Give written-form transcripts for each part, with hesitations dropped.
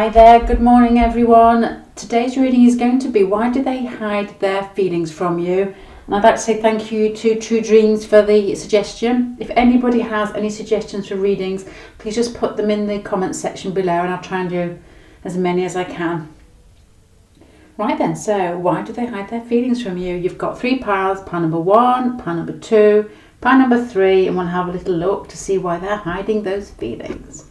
Hi there, good morning everyone. Today's reading is going to be why do they hide their feelings from you? And I'd like to say thank you to True Dreams for the suggestion. If anybody has any suggestions for readings, please just put them in the comments section below and I'll try and do as many as I can. Right then, so why do they hide their feelings from you? You've got three piles, pile number 1, pile number 2, pile number 3, and we'll have a little look to see why they're hiding those feelings.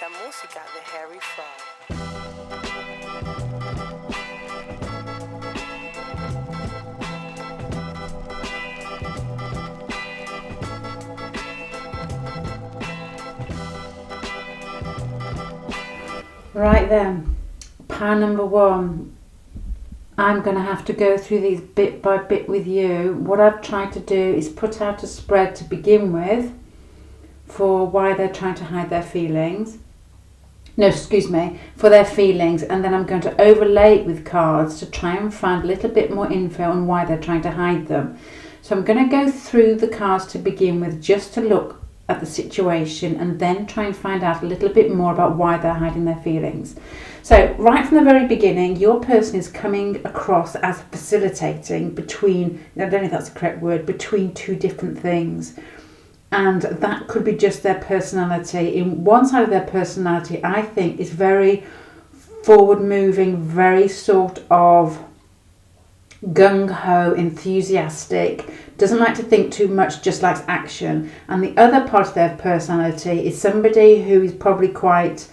La música de Harry Fraud. Right then, pile number 1. I'm going to have to go through these bit by bit with you. What I've tried to do is put out a spread to begin with for why they're trying to hide their feelings. For their feelings, and then I'm going to overlay it with cards to try and find a little bit more info on why they're trying to hide them. So I'm going to go through the cards to begin with just to look at the situation and then try and find out a little bit more about why they're hiding their feelings. So right from the very beginning, your person is coming across as facilitating between, I don't know if that's the correct word, between two different things. And that could be just their personality. In one side of their personality, I think, is very forward moving, very sort of gung-ho, enthusiastic, doesn't like to think too much, just likes action. And the other part of their personality is somebody who is probably quite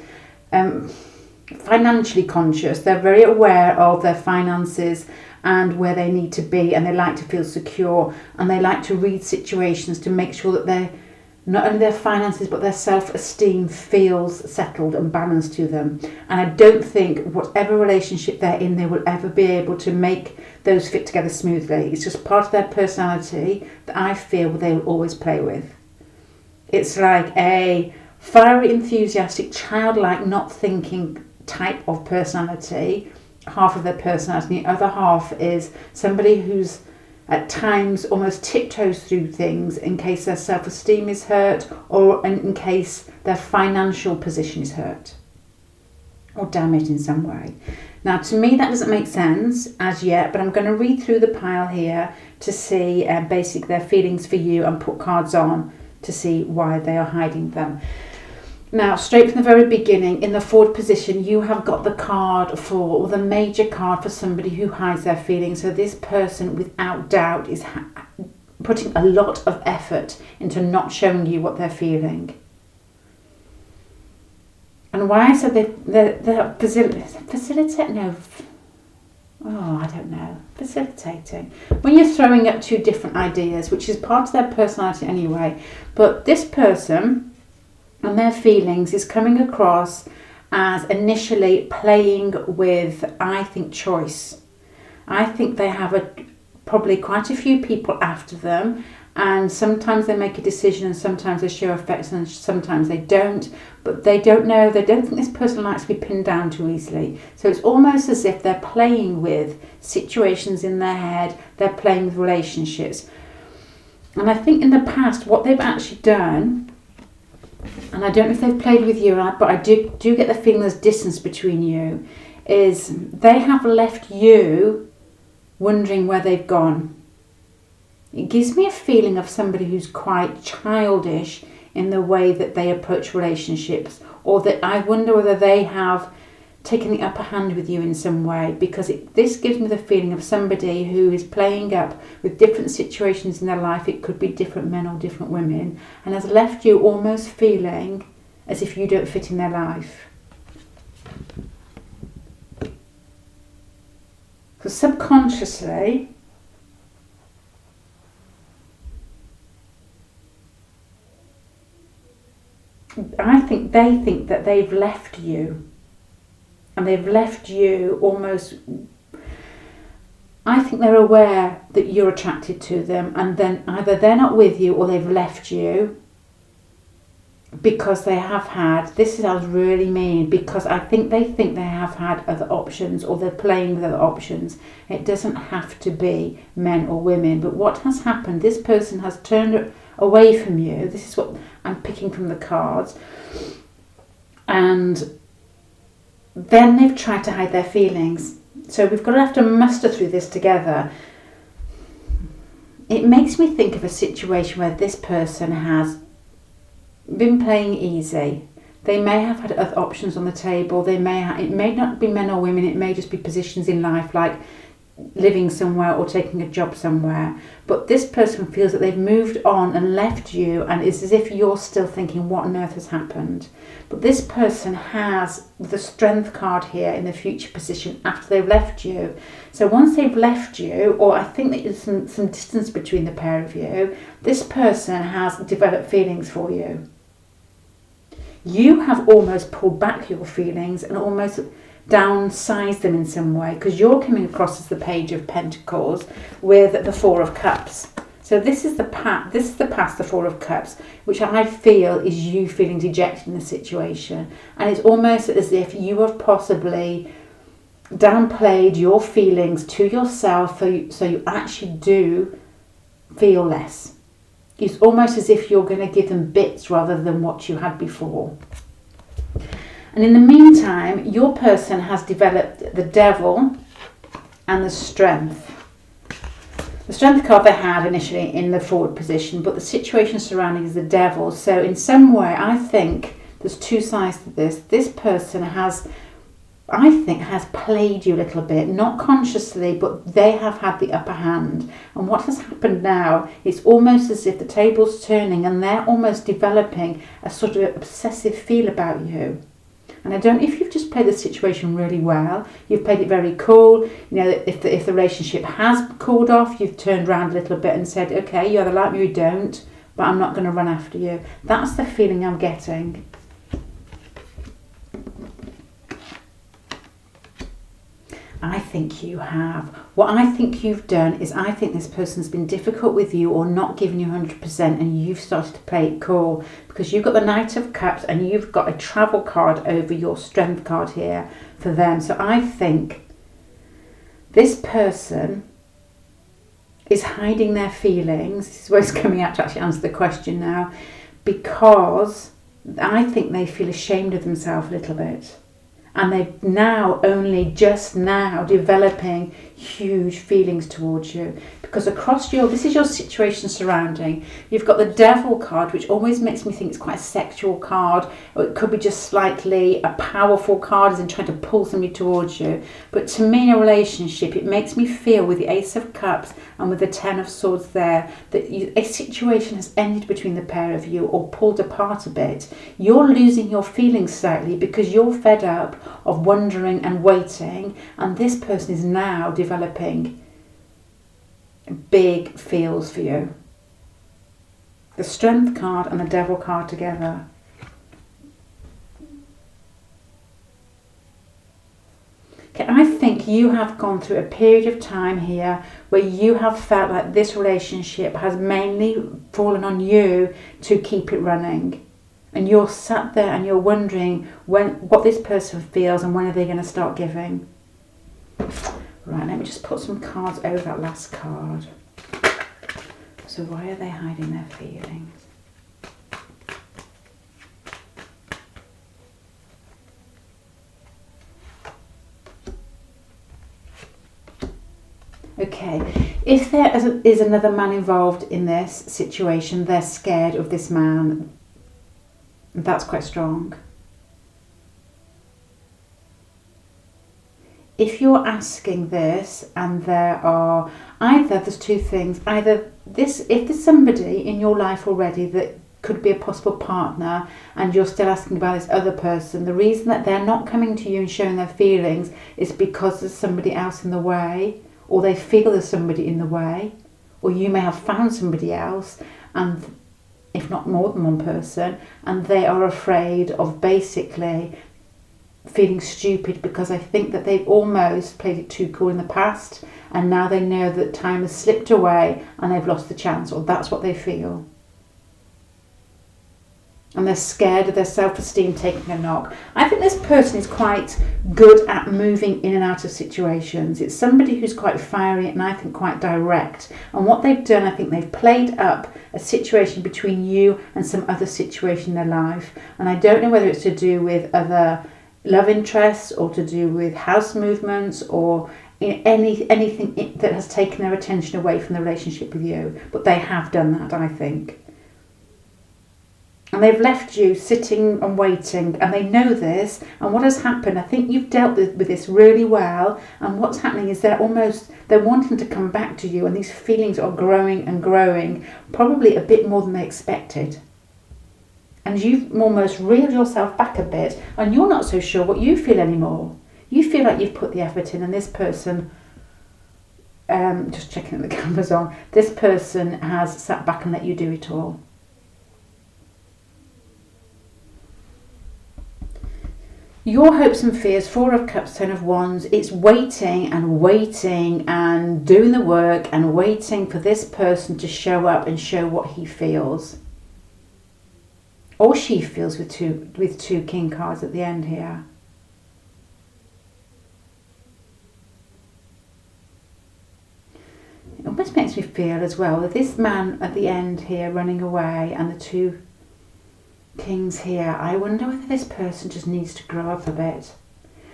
financially conscious. They're very aware of their finances and where they need to be, and they like to feel secure, and they like to read situations to make sure that they're not only their finances but their self-esteem feels settled and balanced to them. And I don't think whatever relationship they're in, they will ever be able to make those fit together smoothly. It's just part of their personality that I feel they will always play with. It's like a fiery, enthusiastic, childlike, not thinking type of personality. Half of their personality, the other half is somebody who's at times almost tiptoes through things in case their self-esteem is hurt or in case their financial position is hurt or damaged in some way. Now, to me, that doesn't make sense as yet, but I'm going to read through the pile here to see basically their feelings for you and put cards on to see why they are hiding them. Now, straight from the very beginning, in the forward position, you have got the card for, or the major card for somebody who hides their feelings. So this person, without doubt, is putting a lot of effort into not showing you what they're feeling. And why I said they're facilitating. When you're throwing up two different ideas, which is part of their personality anyway, but this person and their feelings is coming across as initially playing with, I think, choice. I think they have probably quite a few people after them, and sometimes they make a decision and sometimes they show affection and sometimes they don't, but they don't know, they don't think this person likes to be pinned down too easily. So it's almost as if they're playing with situations in their head, they're playing with relationships. And I think in the past what they've actually done, and I don't know if they've played with you, but I do get the feeling there's distance between you, is they have left you wondering where they've gone. It gives me a feeling of somebody who's quite childish in the way that they approach relationships, or that I wonder whether they have taken the upper hand with you in some way, because this gives me the feeling of somebody who is playing up with different situations in their life. It could be different men or different women, and has left you almost feeling as if you don't fit in their life. So subconsciously, I think they think that they've left you. And they've left you almost, I think they're aware that you're attracted to them, and then either they're not with you or they've left you. because they have had, this sounds really mean, because I think they have had other options, or they're playing with other options. It doesn't have to be men or women, but what has happened, this person has turned away from you. This is what I'm picking from the cards. And then they've tried to hide their feelings. So we've got to have to muster through this together. It makes me think of a situation where this person has been playing easy. They may have had other options on the table. It may not be men or women. It may just be positions in life, like living somewhere or taking a job somewhere. But this person feels that they've moved on and left you, and it's as if you're still thinking, what on earth has happened? But this person has the Strength card here in the future position after they've left you. So once they've left you, or I think that there's some distance between the pair of you, this person has developed feelings for you. You have almost pulled back your feelings and almost downsized them in some way, because you're coming across as the Page of Pentacles with the Four of Cups. So this is the past, the Four of Cups, which I feel is you feeling dejected in the situation. And it's almost as if you have possibly downplayed your feelings to yourself, so you actually do feel less. It's almost as if you're going to give them bits rather than what you had before. And in the meantime, your person has developed the Devil and the Strength. The Strength card they had initially in the forward position, but the situation surrounding is the Devil. So in some way, I think there's two sides to this. This person has played you a little bit, not consciously, but they have had the upper hand. And what has happened now, it's almost as if the table's turning and they're almost developing a sort of obsessive feel about you. And I don't know if you've just played the situation really well, you've played it very cool. You know, if the relationship has cooled off, you've turned around a little bit and said, okay, you either like me or you don't, but I'm not going to run after you. That's the feeling I'm getting. I think you have. What I think you've done is, I think this person's been difficult with you or not giving you 100%, and you've started to play it cool, because you've got the Knight of Cups and you've got a travel card over your Strength card here for them. So I think this person is hiding their feelings. This is where it's coming out to actually answer the question now, because I think they feel ashamed of themselves a little bit. And they're now only just now developing huge feelings towards you, because this is your situation surrounding. You've got the Devil card, which always makes me think it's quite a sexual card, or it could be just slightly a powerful card, as in trying to pull somebody towards you. But to me, in a relationship, it makes me feel with the Ace of Cups and with the Ten of Swords there, that a situation has ended between the pair of you, or pulled apart a bit. You're losing your feelings slightly because you're fed up of wondering and waiting, and this person is now developing big feels for you. The Strength card and the Devil card together. Okay, I think you have gone through a period of time here where you have felt like this relationship has mainly fallen on you to keep it running. And you're sat there and you're wondering what this person feels and when are they going to start giving. Right, let me just put some cards over that last card. So why are they hiding their feelings? Okay, if there is another man involved in this situation, they're scared of this man. That's quite strong. If you're asking this and there's two things. Either if there's somebody in your life already that could be a possible partner and you're still asking about this other person, the reason that they're not coming to you and showing their feelings is because there's somebody else in the way, or they feel there's somebody in the way, or you may have found somebody else, and if not more than one person, and they are afraid of basically feeling stupid, because I think that they've almost played it too cool in the past, and now they know that time has slipped away and they've lost the chance, or that's what they feel. and they're scared of their self-esteem taking a knock. I think this person is quite good at moving in and out of situations. It's somebody who's quite fiery and I think quite direct. And what they've done, I think they've played up a situation between you and some other situation in their life. And I don't know whether it's to do with other love interests or to do with house movements or anything that has taken their attention away from the relationship with you. But they have done that, I think. And they've left you sitting and waiting, and they know this. And what has happened, I think you've dealt with this really well. And what's happening is they're wanting to come back to you, and these feelings are growing and growing, probably a bit more than they expected. And you've almost reeled yourself back a bit, and you're not so sure what you feel anymore. You feel like you've put the effort in, and this person, just checking that the camera's on, this person has sat back and let you do it all. Your hopes and fears, 4 of Cups, 10 of Wands, it's waiting and doing the work and waiting for this person to show up and show what he feels. Or she feels with two King cards at the end here. It almost makes me feel as well that this man at the end here running away and the 2 Kings here, I wonder whether this person just needs to grow up a bit.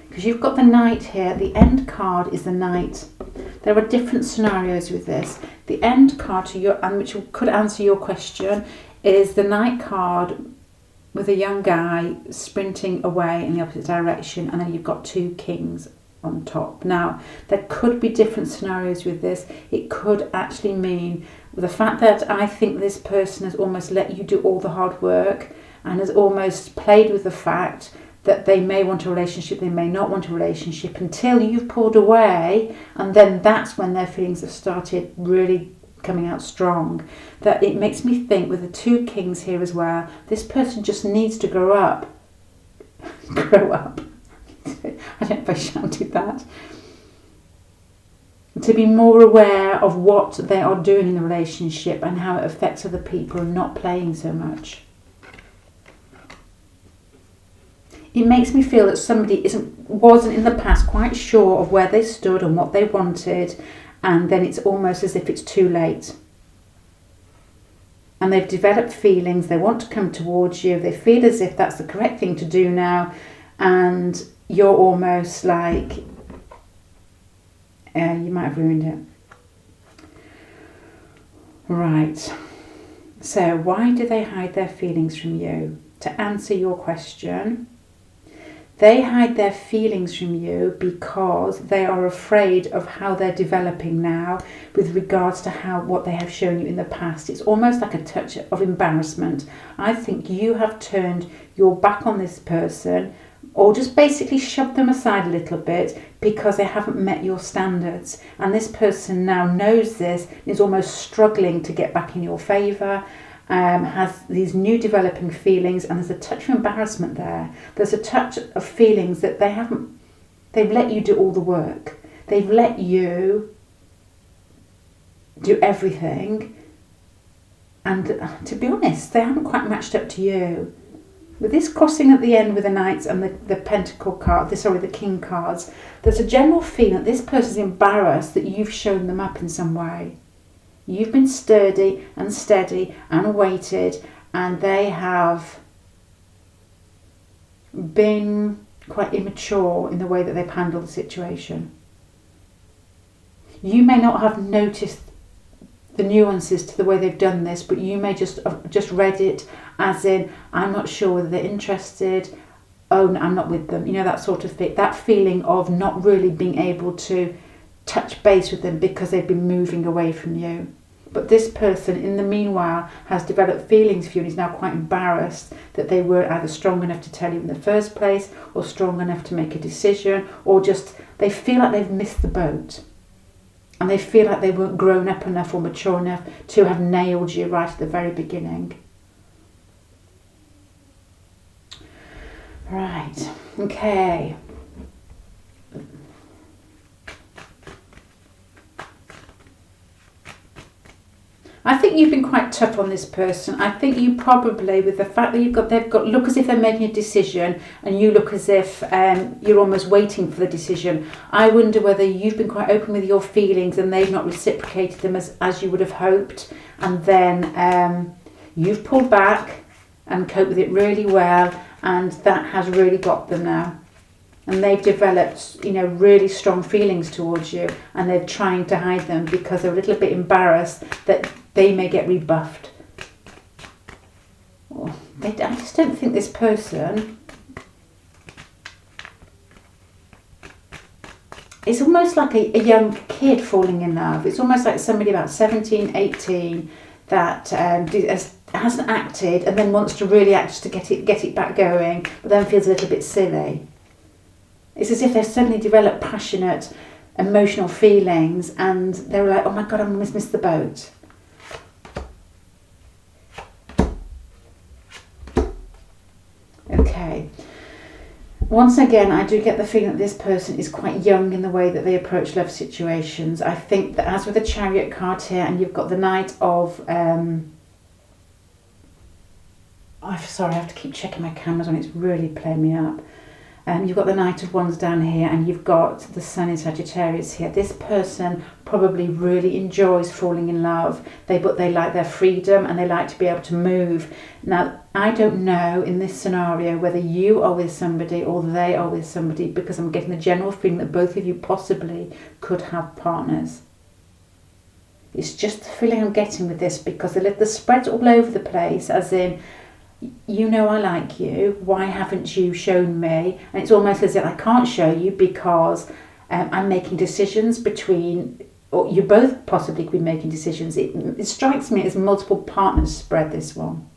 Because you've got the Knight here. The end card is the Knight. There are different scenarios with this. The end card to your, and which could answer your question, is the Knight card with a young guy sprinting away in the opposite direction, and then you've got 2 Kings on top. Now, there could be different scenarios with this. It could actually mean the fact that I think this person has almost let you do all the hard work and has almost played with the fact that they may want a relationship, they may not want a relationship until you've pulled away, and then that's when their feelings have started really coming out strong. That it makes me think with the 2 Kings here as well, this person just needs to grow up. Grow up. I don't know if I shouted that. To be more aware of what they are doing in the relationship and how it affects other people and not playing so much. It makes me feel that somebody wasn't in the past quite sure of where they stood and what they wanted, and then it's almost as if it's too late. And they've developed feelings, they want to come towards you, they feel as if that's the correct thing to do now, and you're almost like, you might have ruined it. Right. So why do they hide their feelings from you? To answer your question, they hide their feelings from you because they are afraid of how they're developing now with regards to what they have shown you in the past. It's almost like a touch of embarrassment. I think you have turned your back on this person, or just basically shoved them aside a little bit because they haven't met your standards. And this person now knows this, is almost struggling to get back in your favour, has these new developing feelings, and there's a touch of embarrassment there. There's a touch of feelings that they've let you do all the work. They've let you do everything. And to be honest, they haven't quite matched up to you. With this crossing at the end with the Knights and the Pentacle card, the King cards, there's a general feeling that this person's embarrassed that you've shown them up in some way. You've been sturdy and steady and waited, and they have been quite immature in the way that they've handled the situation. You may not have noticed the nuances to the way they've done this, but you may just read it as in, I'm not sure whether they're interested, oh, I'm not with them, that sort of thing. That feeling of not really being able to touch base with them because they've been moving away from you. But this person, in the meanwhile, has developed feelings for you and is now quite embarrassed that they weren't either strong enough to tell you in the first place, or strong enough to make a decision, or just they feel like they've missed the boat. And they feel like they weren't grown up enough or mature enough to have nailed you right at the very beginning. Right, okay. I think you've been quite tough on this person. I think you probably, with the fact that they've got look as if they're making a decision, and you look as if you're almost waiting for the decision. I wonder whether you've been quite open with your feelings and they've not reciprocated them as you would have hoped, and then you've pulled back and coped with it really well, and that has really got them now. And they've developed, really strong feelings towards you, and they're trying to hide them because they're a little bit embarrassed that they may get rebuffed. I just don't think this person is almost like a young kid falling in love. It's almost like somebody about 17, 18 that hasn't acted and then wants to really act to get it back going, but then feels a little bit silly. It's as if they've suddenly developed passionate, emotional feelings, and they're like, oh my God, I'm going to miss the boat. Okay. Once again, I do get the feeling that this person is quite young in the way that they approach love situations. I think that as with the Chariot card here, and you've got the Knight of... I'm sorry, I have to keep checking my cameras on. It's really playing me up. You've got the Knight of Wands down here, and you've got the Sun in Sagittarius here. This person probably really enjoys falling in love. But they like their freedom and they like to be able to move. Now, I don't know in this scenario whether you are with somebody or they are with somebody, because I'm getting the general feeling that both of you possibly could have partners. It's just the feeling I'm getting with this, because the spread's all over the place, as in, I like you, why haven't you shown me? And it's almost as if I can't show you because I'm making decisions between, or you both possibly could be making decisions. It strikes me as multiple partners spread, this one.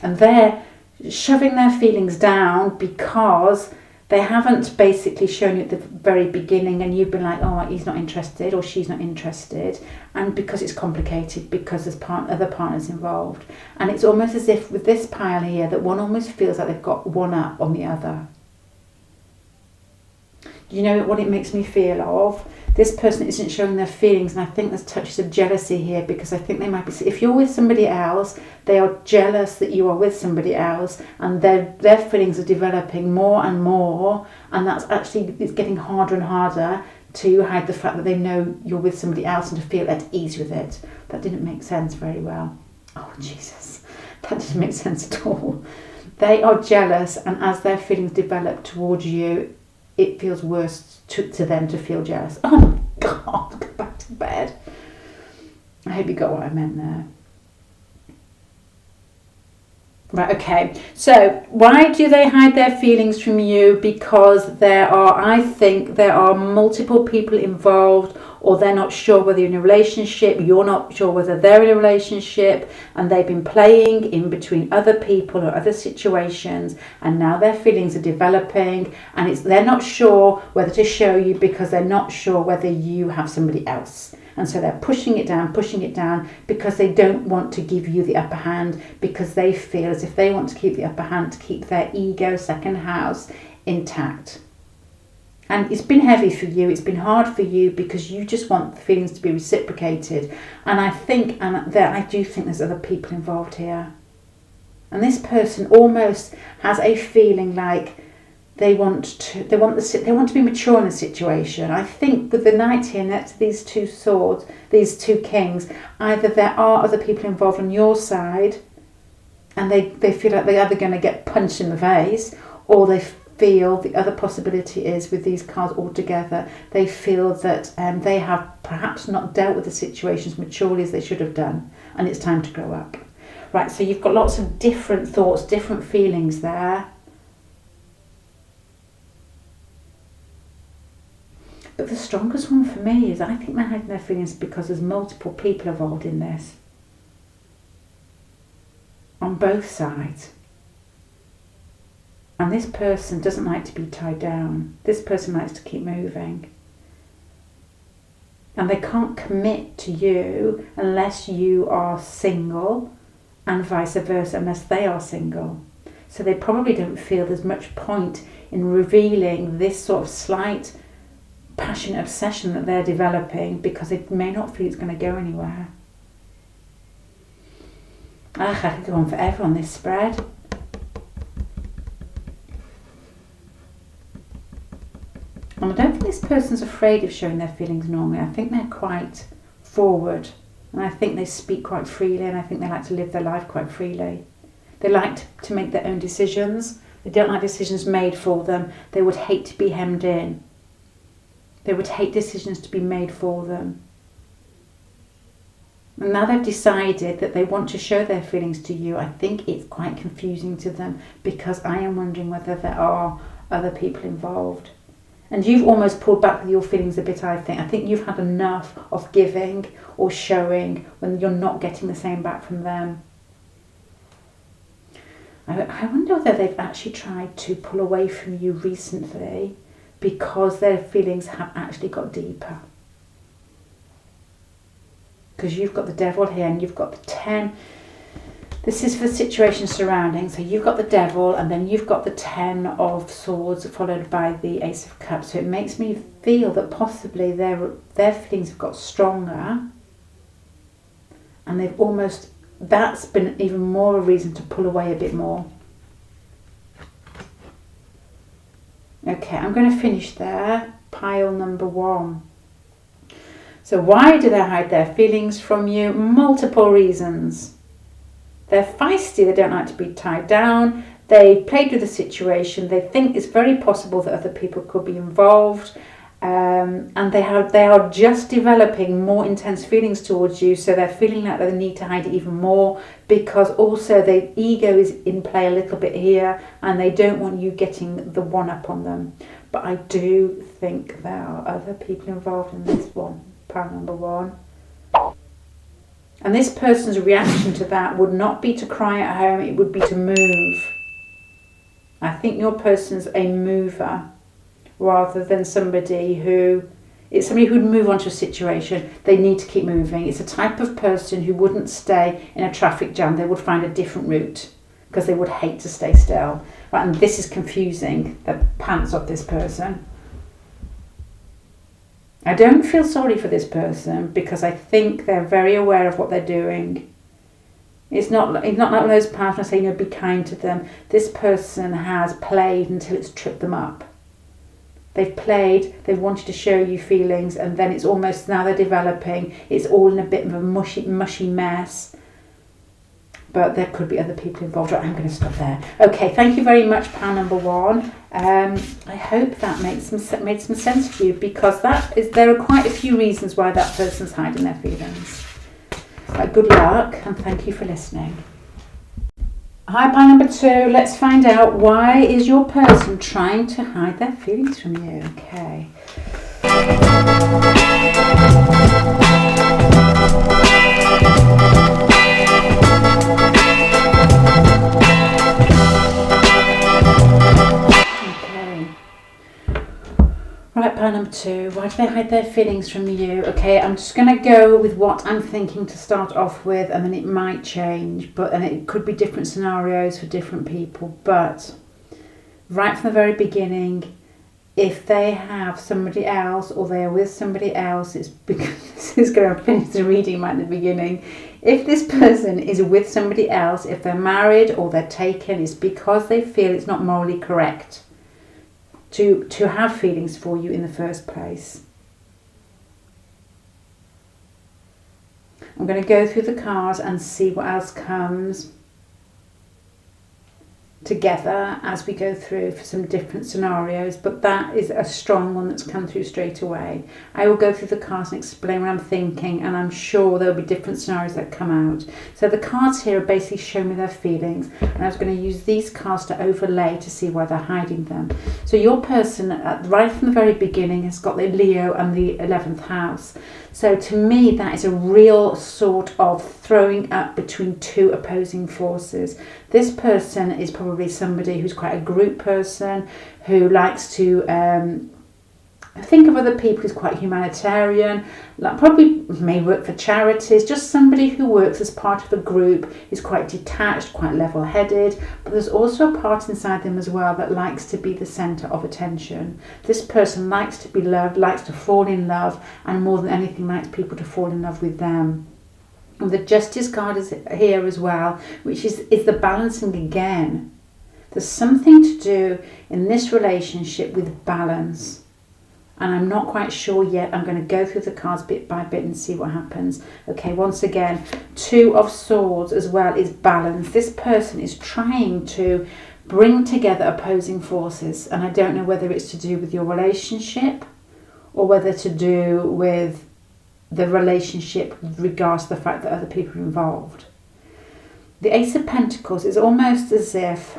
And they're shoving their feelings down because they haven't basically shown you at the very beginning, and you've been like, oh, he's not interested or she's not interested, and because it's complicated, because there's other partners involved. And it's almost as if with this pile here that one almost feels like they've got one up on the other. Do you know what it makes me feel of? This person isn't showing their feelings, and I think there's touches of jealousy here, because I think they might be, if you're with somebody else, they are jealous that you are with somebody else, and their feelings are developing more and more, and that's actually, it's getting harder and harder to hide the fact that they know you're with somebody else and to feel at ease with it. That didn't make sense very well. Oh, Jesus. That didn't make sense at all. They are jealous, and as their feelings develop towards you, it feels worse to them to feel jealous. Oh my God, go back to bed. I hope you got what I meant there. Right, okay. So why do they hide their feelings from you? Because I think there are multiple people involved, or they're not sure whether you're in a relationship, you're not sure whether they're in a relationship, and they've been playing in between other people or other situations, and now their feelings are developing, and they're not sure whether to show you because they're not sure whether you have somebody else. And so they're pushing it down because they don't want to give you the upper hand, because they feel as if they want to keep the upper hand, to keep their ego, second house, intact. And it's been heavy for you, it's been hard for you, because you just want the feelings to be reciprocated. And I do think there's other people involved here. And this person almost has a feeling like they want to be mature in the situation. I think with the Knight here next to these two swords, these two kings, either there are other people involved on your side, and they feel like they're either going to get punched in the face, or they feel the other possibility is, with these cards all together, they feel that they have perhaps not dealt with the situations maturely as they should have done, and it's time to grow up. Right, so you've got lots of different thoughts, different feelings there. But the strongest one for me is, I think they're hiding their feelings because there's multiple people involved in this. On both sides. And this person doesn't like to be tied down. This person likes to keep moving. And they can't commit to you unless you are single, and vice versa, unless they are single. So they probably don't feel there's much point in revealing this sort of slight passionate obsession that they're developing because they may not feel it's going to go anywhere. I could go on forever on this spread. And I don't think this person's afraid of showing their feelings normally. I think they're quite forward, and I think they speak quite freely, and I think they like to live their life quite freely. They like to make their own decisions. They don't like decisions made for them. They would hate to be hemmed in. They would hate decisions to be made for them. And now they've decided that they want to show their feelings to you, I think it's quite confusing to them, because I am wondering whether there are other people involved. And you've almost pulled back with your feelings a bit, I think. I think you've had enough of giving or showing when you're not getting the same back from them. I wonder whether they've actually tried to pull away from you recently because their feelings have actually got deeper. Because you've got the devil here and you've got the 10. This is for situation surrounding. So you've got the devil and then you've got the 10 of swords followed by the ace of cups. So it makes me feel that possibly their feelings have got stronger, and they've almost, that's been even more a reason to pull away a bit more. Okay, I'm going to finish there. Pile number 1. So why do they hide their feelings from you? Multiple reasons. They're feisty, they don't like to be tied down. They played with the situation. They think it's very possible that other people could be involved. And they are just developing more intense feelings towards you, so they're feeling like they need to hide it even more, because also the ego is in play a little bit here and they don't want you getting the one up on them. But I do think there are other people involved in this one, pile number 1. And this person's reaction to that would not be to cry at home, it would be to move. I think your person's a mover, rather than somebody who, it's somebody who would move on to a situation. They need to keep moving. It's a type of person who wouldn't stay in a traffic jam. They would find a different route because they would hate to stay still. Right, and this is confusing the pants off this person. I don't feel sorry for this person because I think they're very aware of what they're doing. It's not like those partners saying, be kind to them. This person has played until it's tripped them up. They've played, they've wanted to show you feelings, and then it's almost, now they're developing, it's all in a bit of a mushy mess. But there could be other people involved. Right, I'm going to stop there. Okay, thank you very much, pile number 1. I hope that made some sense to you, because there are quite a few reasons why that person's hiding their feelings. Right, good luck, and thank you for listening. Hi, pile number 2. Let's find out, why is your person trying to hide their feelings from you? Okay. Right, pile number 2. Why do they hide their feelings from you? Okay, I'm just going to go with what I'm thinking to start off with, and then it might change, and it could be different scenarios for different people. But right from the very beginning, if they have somebody else or they are with somebody else, it's because this is going to finish the reading right at the beginning. If this person is with somebody else, if they're married or they're taken, it's because they feel it's not morally correct to have feelings for you in the first place. I'm going to go through the cards and see what else comes together as we go through for some different scenarios, but that is a strong one that's come through straight away. I will go through the cards and explain what I'm thinking, and I'm sure there'll be different scenarios that come out. So the cards here are basically showing me their feelings, and I was going to use these cards to overlay to see why they're hiding them. So your person, right from the very beginning, has got the Leo and the 11th house. So to me, that is a real sort of throwing up between two opposing forces. This person is probably somebody who's quite a group person, who likes to Think of other people who's quite humanitarian, like probably may work for charities, just somebody who works as part of a group, is quite detached, quite level-headed, but there's also a part inside them as well that likes to be the centre of attention. This person likes to be loved, likes to fall in love, and more than anything likes people to fall in love with them. And the Justice card is here as well, which is the balancing again. There's something to do in this relationship with balance. And I'm not quite sure yet. I'm going to go through the cards bit by bit and see what happens. Okay, once again, 2 of Swords as well is balance. This person is trying to bring together opposing forces. And I don't know whether it's to do with your relationship or whether to do with the relationship with regards to the fact that other people are involved. The Ace of Pentacles is almost as if...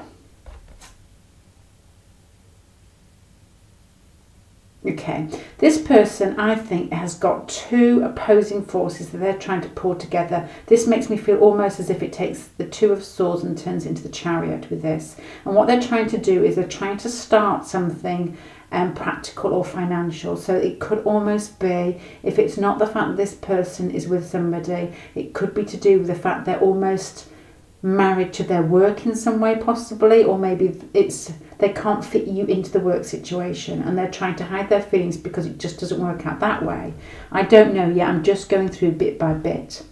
Okay, this person, I think, has got 2 opposing forces that they're trying to pull together. This makes me feel almost as if it takes the 2 of Swords and turns into the Chariot with this. And what they're trying to do is they're trying to start something practical or financial. So it could almost be, if it's not the fact that this person is with somebody, it could be to do with the fact they're almost married to their work in some way possibly, or maybe it's they can't fit you into the work situation and they're trying to hide their feelings because it just doesn't work out that way. I don't know yet. I'm just going through bit by bit.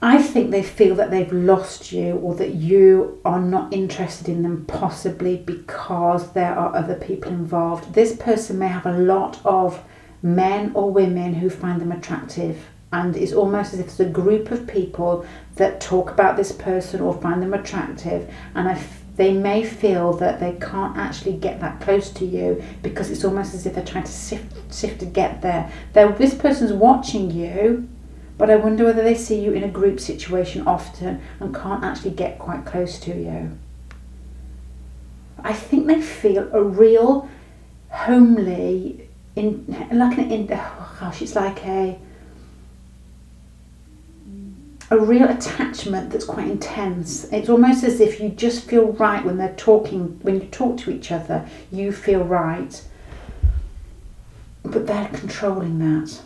I think they feel that they've lost you, or that you are not interested in them, possibly because there are other people involved. This person may have a lot of men or women who find them attractive, and it's almost as if there's a group of people that talk about this person or find them attractive, and they may feel that they can't actually get that close to you because it's almost as if they're trying to sift to get there. This person's watching you, but I wonder whether they see you in a group situation often and can't actually get quite close to you. I think they feel a real homely, it's like a real attachment that's quite intense. It's almost as if you just feel right when they're talking, when you talk to each other, you feel right. But they're controlling that.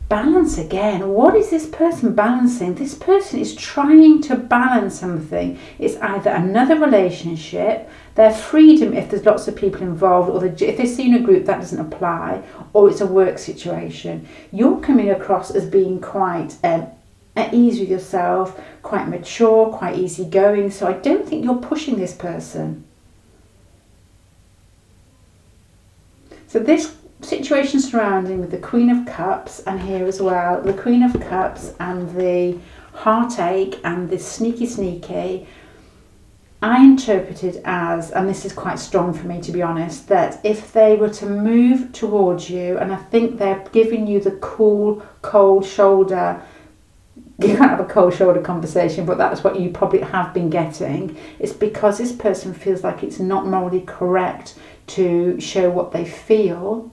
Balance again. What is this person balancing? This person is trying to balance something. It's either another relationship, their freedom if there's lots of people involved, or if they see in a group that doesn't apply, or it's a work situation. You're coming across as being quite at ease with yourself, quite mature, quite easygoing. So I don't think you're pushing this person. So this situation surrounding with the Queen of Cups, and here as well the Queen of Cups and the heartache and this sneaky, I interpreted as, and this is quite strong for me to be honest, that if they were to move towards you, and I think they're giving you the cool, cold shoulder, you can't have a cold shoulder conversation, but that's what you probably have been getting. It's because this person feels like it's not morally correct to show what they feel,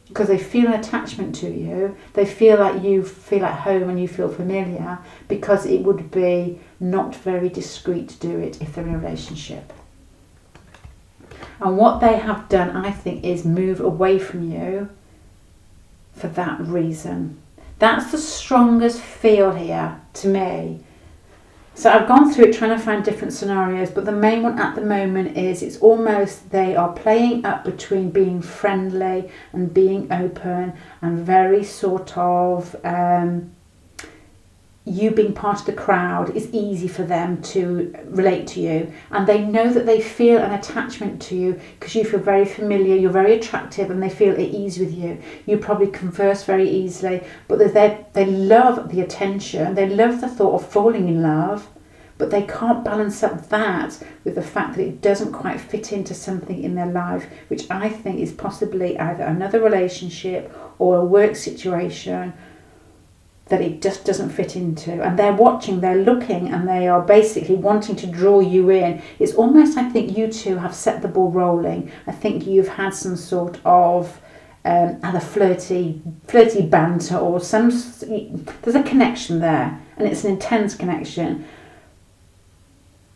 because they feel an attachment to you. They feel like you feel at home and you feel familiar, because it would be not very discreet to do it if they're in a relationship. And what they have done, I think, is move away from you for that reason. That's the strongest feel here to me. So I've gone through it trying to find different scenarios, but the main one at the moment is it's almost they are playing up between being friendly and being open and very sort of you being part of the crowd is easy for them to relate to you, and they know that they feel an attachment to you because you feel very familiar, you're very attractive, and they feel at ease with you. You probably converse very easily, but they love the attention, they love the thought of falling in love, but they can't balance up that with the fact that it doesn't quite fit into something in their life, which I think is possibly either another relationship or a work situation that it just doesn't fit into. And they're watching, they're looking, and they are basically wanting to draw you in. It's almost, I think you two have set the ball rolling. I think you've had some sort of either flirty banter or there's a connection there, and it's an intense connection.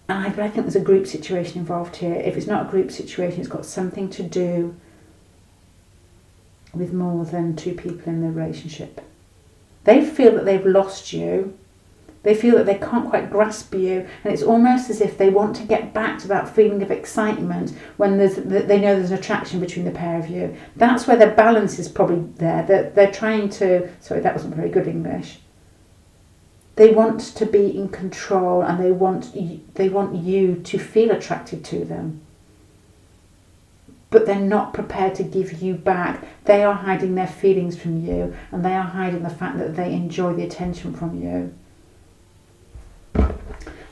And I think there's a group situation involved here. If it's not a group situation, it's got something to do with more than two people in the relationship. They feel that they've lost you. They feel that they can't quite grasp you, and it's almost as if they want to get back to that feeling of excitement when they know there's an attraction between the pair of you. That's where their balance is probably there. They're trying to... Sorry, that wasn't very good English. They want to be in control, and they want you to feel attracted to them. But they're not prepared to give you back. They are hiding their feelings from you, and they are hiding the fact that they enjoy the attention from you.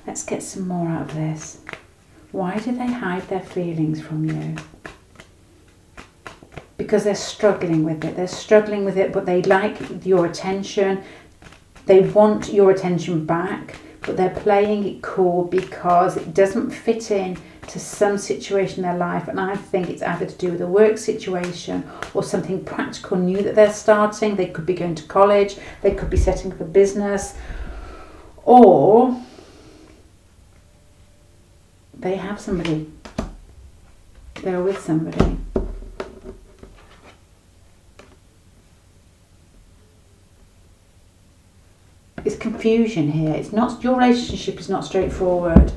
Let's get some more out of this. Why do they hide their feelings from you? Because they're struggling with it. They're struggling with it, but they like your attention. They want your attention back, but they're playing it cool because it doesn't fit in to some situation in their life. And I think it's either to do with a work situation or something practical new that they're starting. They could be going to college. They could be setting up a business. Or they have somebody. They're with somebody. It's confusion here. It's not, your relationship is not straightforward.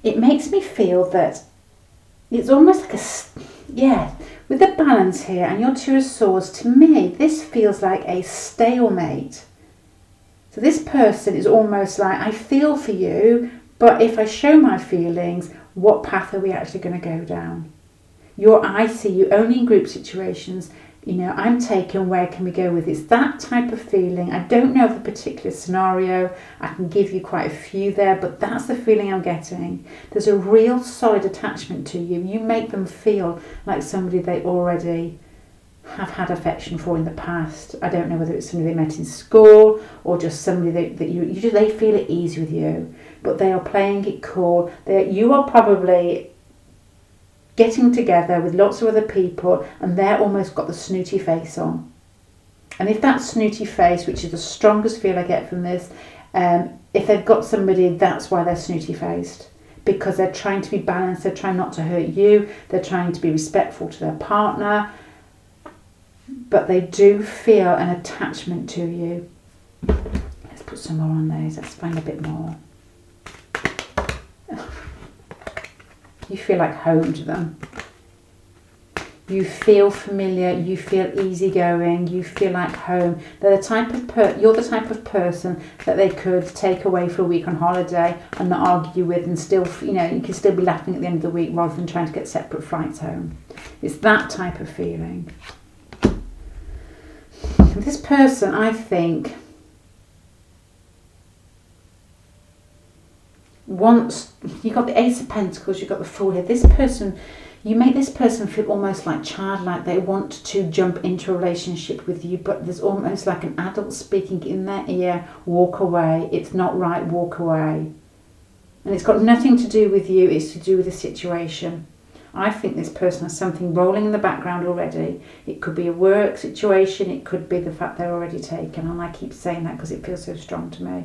It makes me feel that it's almost like with the balance here and your Two of Swords, to me, this feels like a stalemate. So this person is almost like, I feel for you, but if I show my feelings, what path are we actually going to go down? I see you only in group situations. I'm taken, where can we go with this? That type of feeling. I don't know of a particular scenario. I can give you quite a few there, but that's the feeling I'm getting. There's a real solid attachment to you. You make them feel like somebody they already have had affection for in the past. I don't know whether it's somebody they met in school or just somebody that they feel at ease with you, but they are playing it cool. You are probably getting together with lots of other people, and they're almost got the snooty face on. And if that snooty face, which is the strongest feel I get from this, if they've got somebody, that's why they're snooty faced, because they're trying to be balanced. They're trying not to hurt you. They're trying to be respectful to their partner, but they do feel an attachment to you. Let's put some more on those. Let's find a bit more. You feel like home to them. You feel familiar. You feel easygoing. You feel like home. They're the type of you're the type of person that they could take away for a week on holiday and not argue with, and still, you can still be laughing at the end of the week rather than trying to get separate flights home. It's that type of feeling. This person, I think, once you got the Ace of Pentacles, you've got the Fool here. This person, you make this person feel almost like childlike. They want to jump into a relationship with you, but there's almost like an adult speaking in their ear. Walk away. It's not right. Walk away. And it's got nothing to do with you. It's to do with the situation. I think this person has something rolling in the background already. It could be a work situation. It could be the fact they're already taken. And I keep saying that because it feels so strong to me.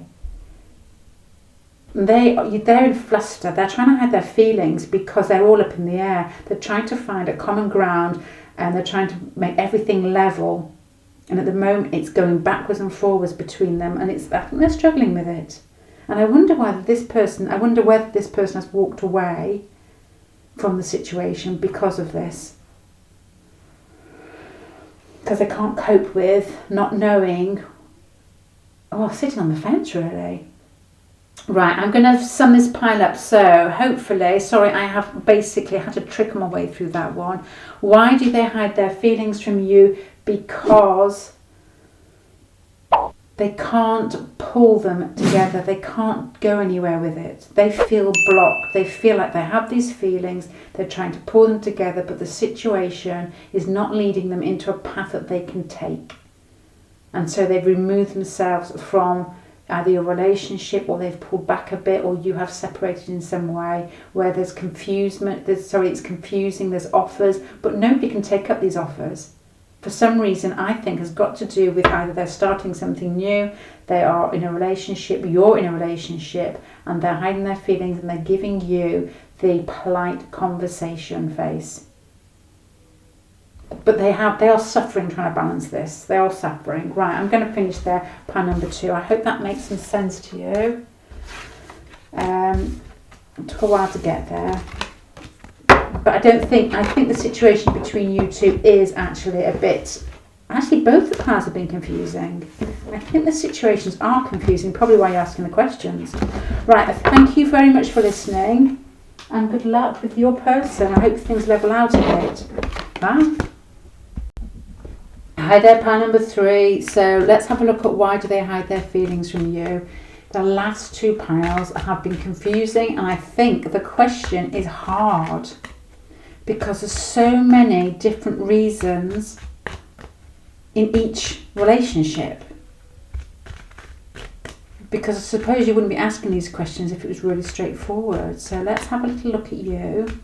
They're in fluster. They're trying to hide their feelings because they're all up in the air. They're trying to find a common ground, and they're trying to make everything level. And at the moment, it's going backwards and forwards between them, and I think they're struggling with it. And I wonder whether this person has walked away from the situation because of this. Because they can't cope with not knowing, sitting on the fence really. Right, I'm going to sum this pile up. So hopefully, sorry, I have basically had to trick my way through that one. Why do they hide their feelings from you? Because they can't pull them together. They can't go anywhere with it. They feel blocked. They feel like they have these feelings. They're trying to pull them together, but the situation is not leading them into a path that they can take. And so they've removed themselves from either your relationship, or they've pulled back a bit, or you have separated in some way where there's confusion. It's confusing. There's offers, but nobody can take up these offers. For some reason, I think has got to do with either they're starting something new, they are in a relationship, you're in a relationship, and they're hiding their feelings and they're giving you the polite conversation face. But they are suffering trying to balance this. They are suffering. Right, I'm going to finish there, pile number 2. I hope that makes some sense to you. It took a while to get there. But I think the situation between you two is actually a bit... Actually, both the piles have been confusing. I think the situations are confusing, probably why you're asking the questions. Right, thank you very much for listening. And good luck with your person. I hope things level out a bit. Bye. Hi there, pile number 3. So let's have a look at why do they hide their feelings from you. The last 2 piles have been confusing, and I think the question is hard because there's so many different reasons in each relationship. Because I suppose you wouldn't be asking these questions if it was really straightforward. So let's have a little look at you.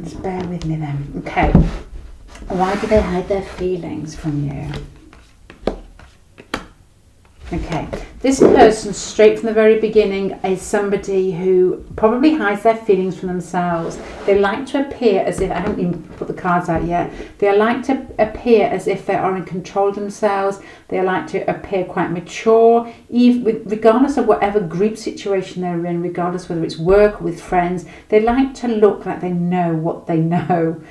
Just bear with me then. Okay. Why do they hide their feelings from you? Okay, this person straight from the very beginning is somebody who probably hides their feelings from themselves. They like to appear as if, I haven't even put the cards out yet, they like to appear as if they are in control of themselves. They like to appear quite mature, even regardless of whatever group situation they're in, regardless whether it's work or with friends. They like to look like they know what they know.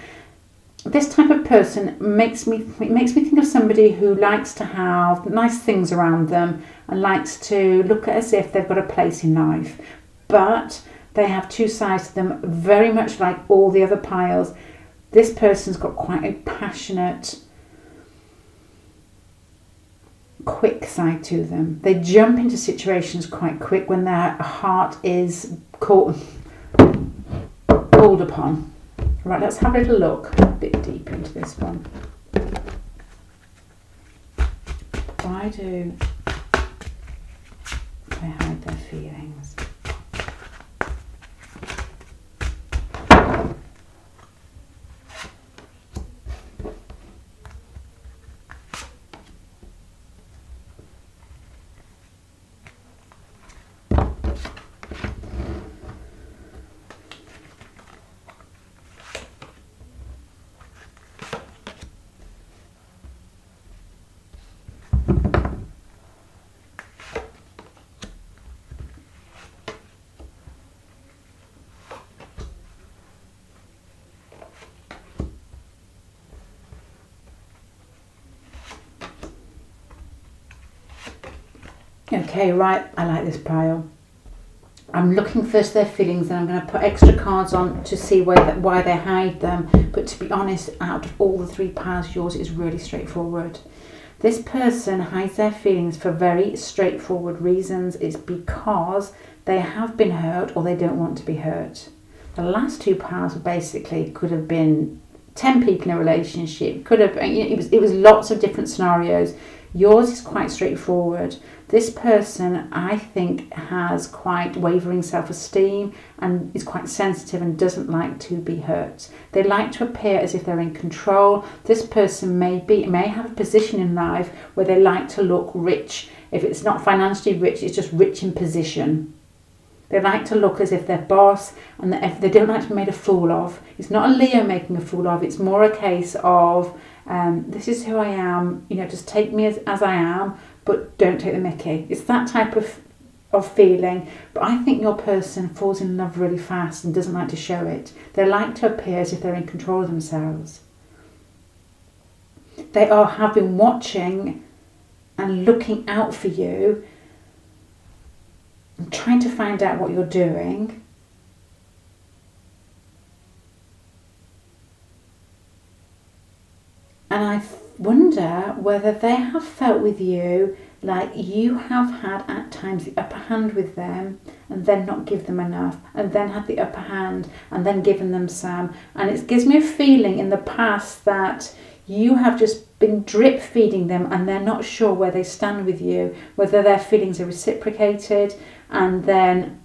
This type of person makes me think of somebody who likes to have nice things around them and likes to look as if they've got a place in life. But they have 2 sides to them, very much like all the other piles. This person's got quite a passionate, quick side to them. They jump into situations quite quick when their heart is called upon. Right, let's have a little look a bit deep into this one. Why do they hide their feelings? Okay, right, I like this pile. I'm looking first their feelings, and I'm going to put extra cards on to see why they hide them. But to be honest, out of all the 3 piles, yours is really straightforward. This person hides their feelings for very straightforward reasons. It's because they have been hurt or they don't want to be hurt. The last 2 piles basically could have been 10 people in a relationship. Could have, it was lots of different scenarios. Yours is quite straightforward. This person, I think, has quite wavering self-esteem and is quite sensitive and doesn't like to be hurt. They like to appear as if they're in control. This person may have a position in life where they like to look rich. If it's not financially rich, it's just rich in position. They like to look as if they're boss, and if they don't like to be made a fool of. It's not a Leo making a fool of. It's more a case of this is who I am. Just take me as I am, but don't take the mickey. It's that type of feeling. But I think your person falls in love really fast and doesn't like to show it. They like to appear as if they're in control of themselves. They have been watching and looking out for you and trying to find out what you're doing. And I wonder whether they have felt with you like you have had at times the upper hand with them and then not give them enough, and then had the upper hand and then given them some. And it gives me a feeling in the past that You have just been drip feeding them and they're not sure where they stand with you, whether their feelings are reciprocated, and then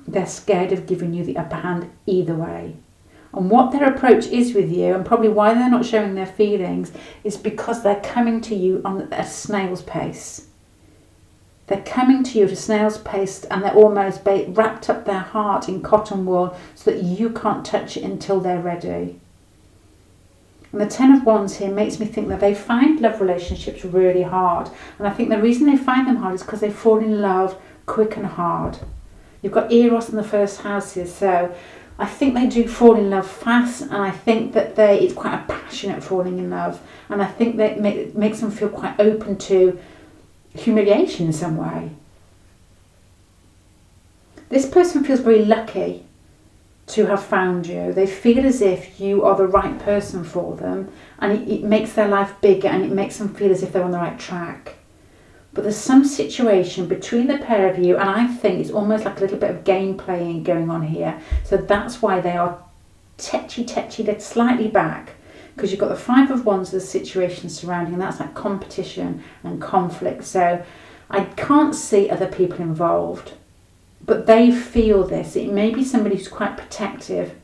they're scared of giving you the upper hand either way. And what their approach is with you, and probably why they're not showing their feelings, is because they're coming to you on a snail's pace. They're coming to you at a snail's pace, and they're almost wrapped up their heart in cotton wool so that you can't touch it until they're ready. And the Ten of Wands here makes me think that they find love relationships really hard. And I think the reason they find them hard is because they fall in love quick and hard. You've got Eros in the first house here, so I think they do fall in love fast, and I think that it's quite a passionate falling in love. And I think that it makes them feel quite open to humiliation in some way. This person feels very lucky to have found you. They feel as if you are the right person for them, and it makes their life bigger, and it makes them feel as if they're on the right track. But there's some situation between the pair of you, and I think it's almost like a little bit of game playing going on here. So that's why they are tetchy, they're slightly back, because you've got the Five of Wands, the situation surrounding, and that's like competition and conflict. So I can't see other people involved, but they feel this. It may be somebody who's quite protective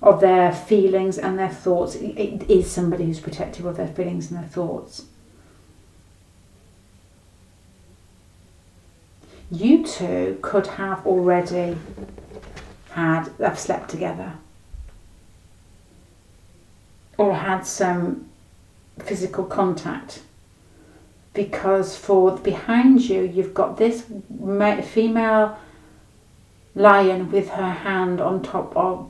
of their feelings and their thoughts. It is somebody who's protective of their feelings and their thoughts. You two could have already have slept together, or had some physical contact, because for behind you you've got this female lion with her hand on top of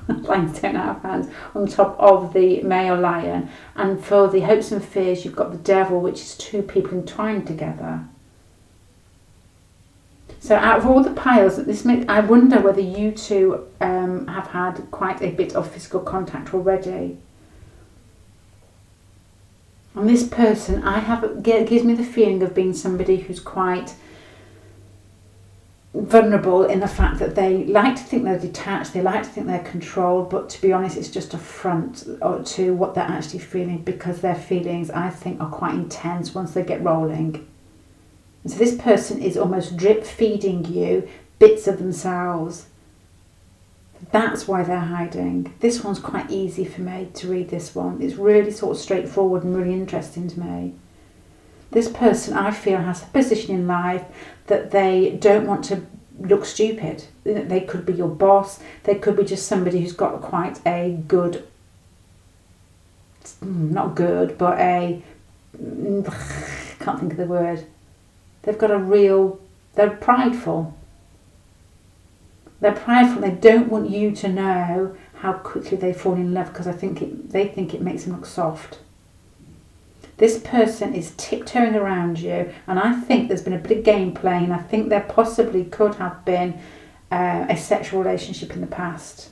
lions don't have hands, on top of the male lion, and for the hopes and fears you've got the devil, which is two people entwined together. So out of all the piles, I wonder whether you two have had quite a bit of physical contact already. And this person, gives me the feeling of being somebody who's quite vulnerable in the fact that they like to think they're detached, they like to think they're controlled, but to be honest, it's just a front to what they're actually feeling, because their feelings, I think, are quite intense once they get rolling. And so this person is almost drip feeding you bits of themselves. That's why they're hiding. This one's quite easy for me to read, this one. It's really sort of straightforward and really interesting to me. This person, I feel, has a position in life that they don't want to look stupid. They could be your boss. They could be just somebody who's got quite a good, not good, but can't think of the word. They've got they're prideful. They're prideful. They don't want you to know how quickly they fall in love, because they think it makes them look soft. This person is tiptoeing around you, and I think there's been a bit of game playing. I think there possibly could have been a sexual relationship in the past.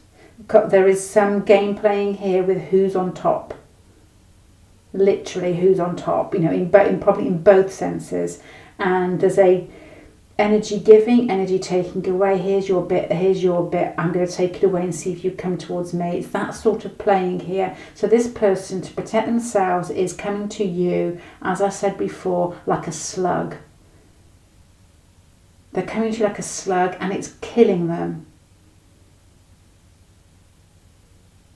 There is some game playing here with who's on top. Literally, who's on top. Probably in both senses. And there's a energy giving, energy taking away. Here's your bit, I'm going to take it away and see if you come towards me. It's that sort of playing here. So this person, to protect themselves, is coming to you, as I said before, like a slug. They're coming to you like a slug, and it's killing them.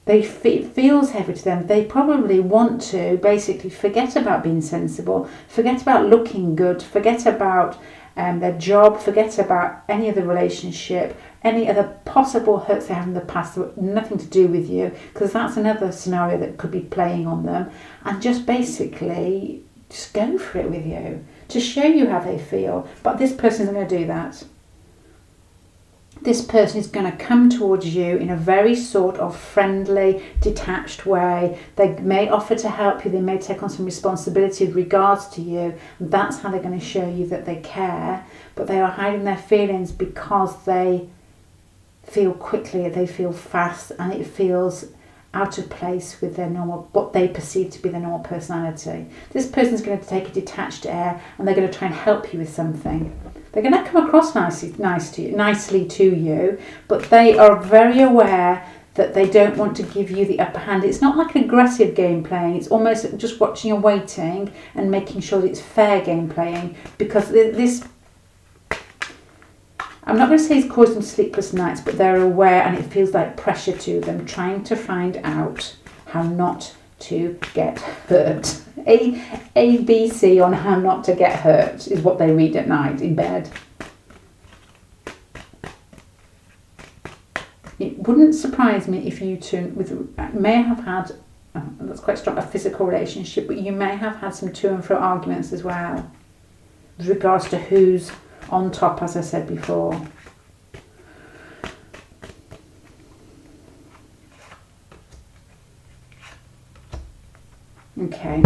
It feels heavy to them. They probably want to basically forget about being sensible, forget about looking good, forget about their job, forget about any other relationship, any other possible hurts they have in the past that were nothing to do with you, because that's another scenario that could be playing on them, and just basically just go for it with you to show you how they feel. But this person isn't going to do that. This person is going to come towards you in a very sort of friendly, detached way. They may offer to help you. They may take on some responsibility with regards to you. And that's how they're going to show you that they care. But they are hiding their feelings because they feel quickly, they feel fast, and it feels out of place with their normal, what they perceive to be their normal personality. This person is going to take a detached air, and they're going to try and help you with something. They're going to come across nicely to you, but they are very aware that they don't want to give you the upper hand. It's not like an aggressive game playing. It's almost just watching and waiting and making sure that it's fair game playing, because this, I'm not going to say it's caused them sleepless nights, but they're aware and it feels like pressure to them, trying to find out how not to get hurt. ABC on how not to get hurt is what they read at night in bed. It wouldn't surprise me if you two may have had, that's quite strong, a physical relationship, but you may have had some to and fro arguments as well, with regards to who's on top, as I said before. Okay.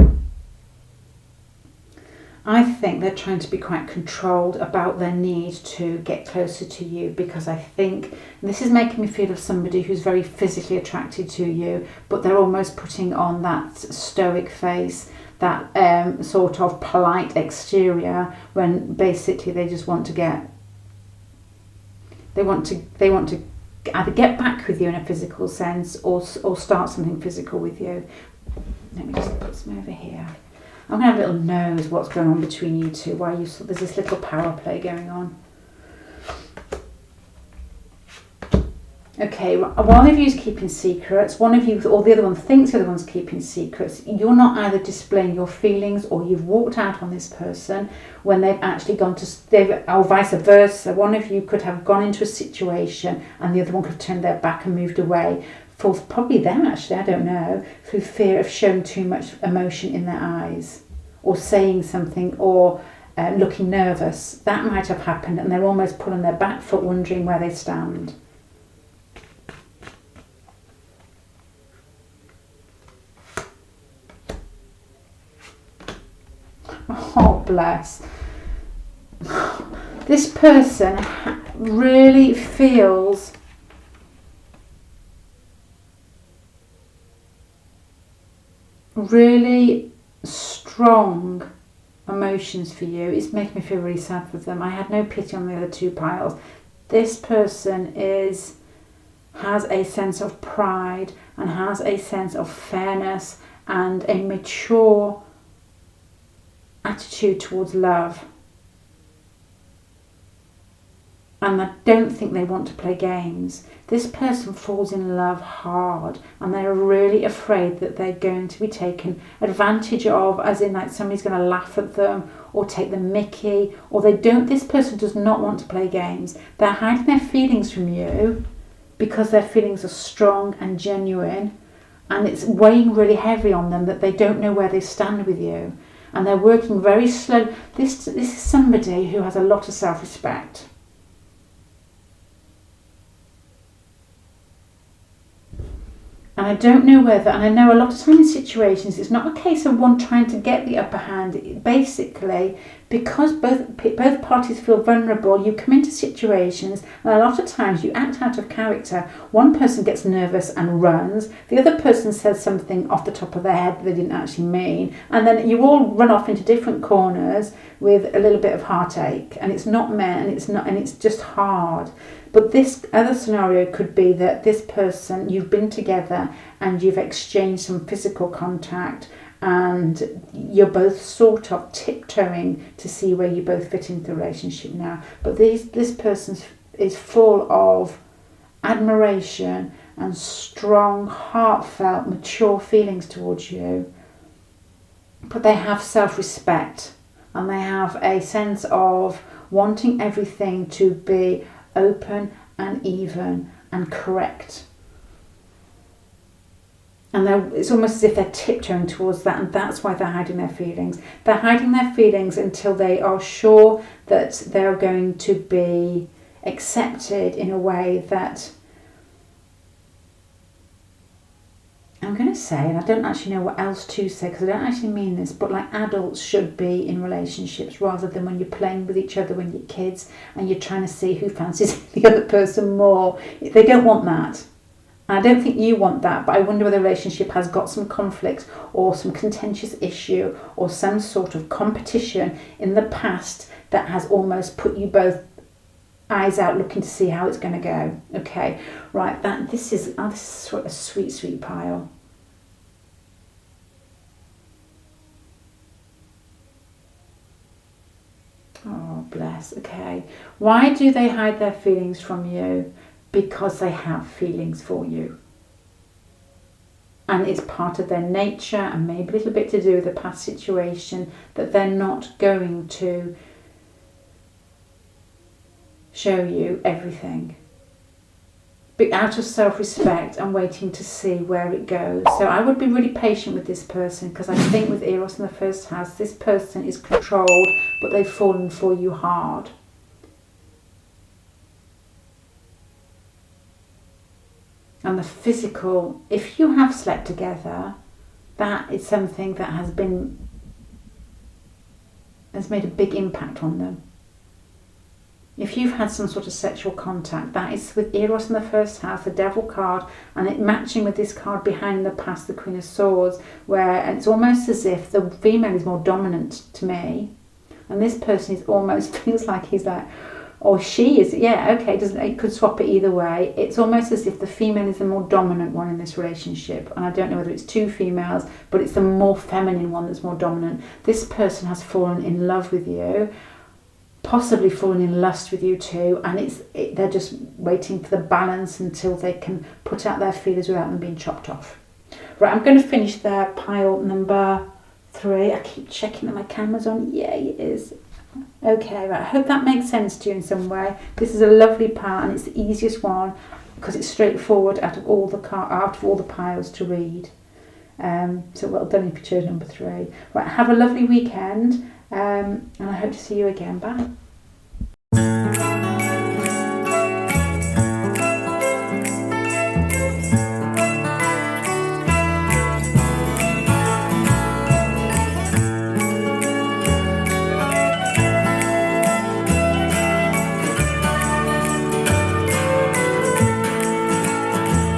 I think they're trying to be quite controlled about their need to get closer to you, because I think, and this is making me feel of somebody who's very physically attracted to you, but they're almost putting on that stoic face, that sort of polite exterior, when basically they just want to get, they want to either get back with you in a physical sense or start something physical with you. Let me just put some over here. I'm going to have a little nose what's going on between you two, while there's this little power play going on. Okay, one of you is keeping secrets, one of you, or the other one thinks the other one's keeping secrets. You're not either displaying your feelings, or you've walked out on this person when they've actually gone to, or vice versa. One of you could have gone into a situation and the other one could have turned their back and moved away. For probably them actually, I don't know, through fear of showing too much emotion in their eyes, or saying something, or looking nervous. That might have happened, and they're almost put on their back foot, wondering where they stand. Oh, bless. This person really feels really strong emotions for you. It's making me feel really sad for them. I had no pity on the other two piles. This person has a sense of pride and has a sense of fairness and a mature attitude towards love. And I don't think they want to play games. This person falls in love hard, and they're really afraid that they're going to be taken advantage of, as in like somebody's going to laugh at them or take the mickey, or this person does not want to play games. They're hiding their feelings from you because their feelings are strong and genuine, and it's weighing really heavy on them that they don't know where they stand with you, and they're working very slow. This is somebody who has a lot of self-respect. And I don't know whether, and I know a lot of time in situations, it's not a case of one trying to get the upper hand. Basically, because both parties feel vulnerable, you come into situations, and a lot of times you act out of character. One person gets nervous and runs, the other person says something off the top of their head that they didn't actually mean, and then you all run off into different corners with a little bit of heartache, and it's not meant, and it's just hard. But this other scenario could be that this person, you've been together and you've exchanged some physical contact, and you're both sort of tiptoeing to see where you both fit into the relationship now. But this person is full of admiration and strong, heartfelt, mature feelings towards you. But they have self-respect, and they have a sense of wanting everything to be open and even and correct. And it's almost as if they're tiptoeing towards that, and that's why they're hiding their feelings. They're hiding their feelings until they are sure that they're going to be accepted in a way that, I'm going to say, and I don't actually know what else to say because I don't actually mean this, but like adults should be in relationships, rather than when you're playing with each other when you're kids and you're trying to see who fancies the other person more. They don't want that. And I don't think you want that, but I wonder whether the relationship has got some conflict or some contentious issue or some sort of competition in the past that has almost put you both eyes out looking to see how it's going to go. Okay, right, this is a sweet pile. Oh, bless. Okay, why do they hide their feelings from you? Because they have feelings for you. And it's part of their nature, and maybe a little bit to do with the past situation, that they're not going to show you everything. But out of self-respect and waiting to see where it goes. So I would be really patient with this person, because I think with Eros in the first house, this person is controlled, but they've fallen for you hard. And the physical, if you have slept together, that is something that has made a big impact on them. If you've had some sort of sexual contact, that is with Eros in the first house, the Devil card, and it matching with this card behind in the past, the Queen of Swords, where it's almost as if the female is more dominant to me, and this person is almost feels like he's like, or she is, yeah, okay, it could swap it either way. It's almost as if the female is the more dominant one in this relationship. And I don't know whether it's two females, but it's the more feminine one that's more dominant. This person has fallen in love with you, possibly fallen in lust with you too, and they're just waiting for the balance until they can put out their feelers without them being chopped off. Right, I'm going to finish there, pile number 3. I keep checking that my camera's on. Yeah, it is. Okay, right, I hope that makes sense to you in some way. This is a lovely pile, and it's the easiest one because it's straightforward out of all the piles to read. So well done if you chose number 3. Right, have a lovely weekend, and I hope to see you again. Bye.